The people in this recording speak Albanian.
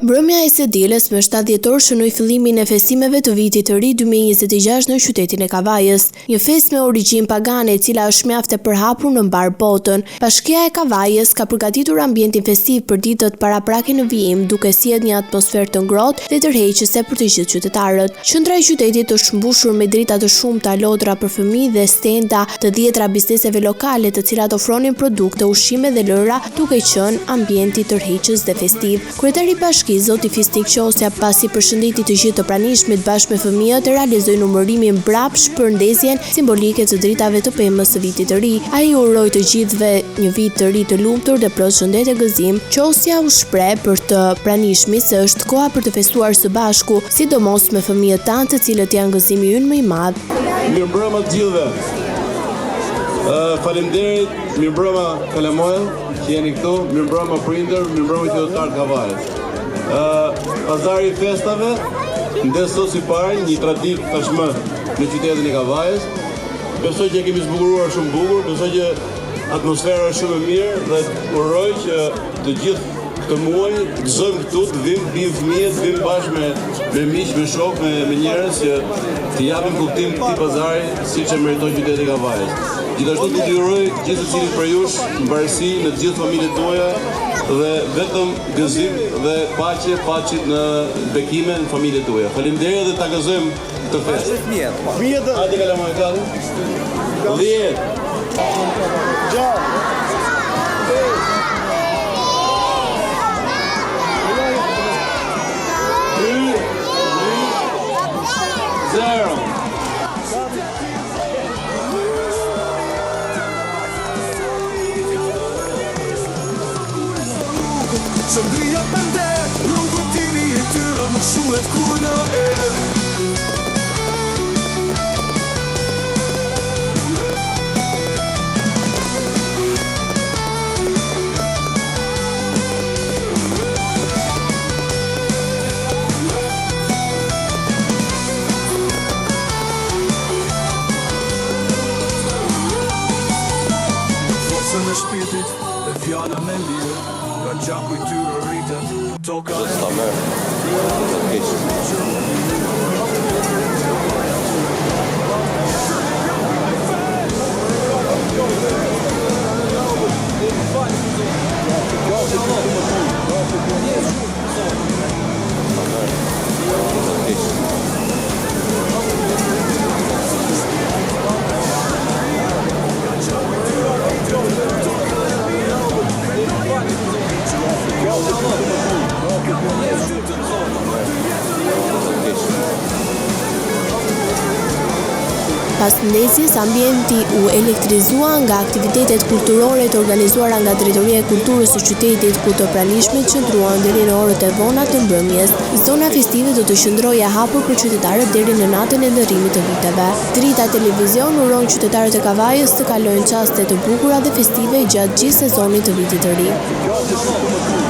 Mbrëmja e së dielës me 7 dhjetor shënoi fillimin e festimeve të vitit të ri 2026 në qytetin e Kavajës, një festë me origjinë pagane e cila është mjaft e përhapur në mbar botën. Bashkia e Kavajës ka përgatitur ambientin festiv për ditët paraprake në vijim, duke sjellë një atmosferë të ngrohtë dhe tërheqëse për të gjithë qytetarët. Qendra e qytetit është mbushur me drita të shumta lodra për fëmijë dhe stenda të 10 bizneseve lokale, të cilat ofronin produkte, ushqime dhe lëra, duke qenë ambienti tërheqës dhe festiv. Kryetari i bashkisë Zoti Fisnik Qosja, pasi përshëndeti të gjithë të pranishmit bashkë me fëmijët, realizoi numërimin mbrapsht për ndezjen simbolike të dritave të pemës së vitit të ri. Ai uroi të gjithëve një vit të ri të lumtur dhe plot shëndet e gëzim. Qosja u shpreh për të pranishmit se është koha për të festuar së bashku, sidomos me fëmijët tanë, të cilët janë gëzimi ynë më i madh. Mirëmbrëma të gjithëve. Faleminderit, mirëmbrëma Kalamojë që jeni këtu, mirëmbrëma prindër, mirëmbrëma qytetarë të Kavajës. Pazari i festave ndes sot si parë një traditë tashmë në qytetin e Kavajës. Besoj që kemi zbukuruar shumë bukur, besoj që atmosfera është shumë e mirë dhe uroj që të gjithë këtë muaj gëzojmë këtu, të vim fëmijët, të vim bashkë me miq, me shok, me njerëz që të japim kuptim këtij pazari siç e meriton qyteti i Kavajës. Gjithashtu do t'ju uroj gjithë secilit për jush mbarësi në të gjithë familjet tuaja dhe vetëm gëzim dhe paqe në bekime në familjet tuaja. Faleminderit dhe ta gëzojmë këtë festë. Fëmijët, hajde Kalamojë kallë. 10. 0. Shëndria pënde, rrugën tini e tyra më shuhet kur në erë. Forcën e shpirtit dhe fjallën e lirë, nga gjaku i tyre rritet, toka e Pas ndezjes, ambienti u elektrizua nga aktivitetet kulturore të organizuara nga Drejtoria e Kulturës së qytetit, ku të pranishmit qëndruan deri në orët e vona të mbrëmjes. Zona festive do të qëndrojë e hapur për qytetarët deri në natën e ndërrimit të viteve. Drita Televizion uron qytetarët e Kavajës të kalojnë çaste të bukura dhe festive gjatë gjithë sezonit të vitit të ri.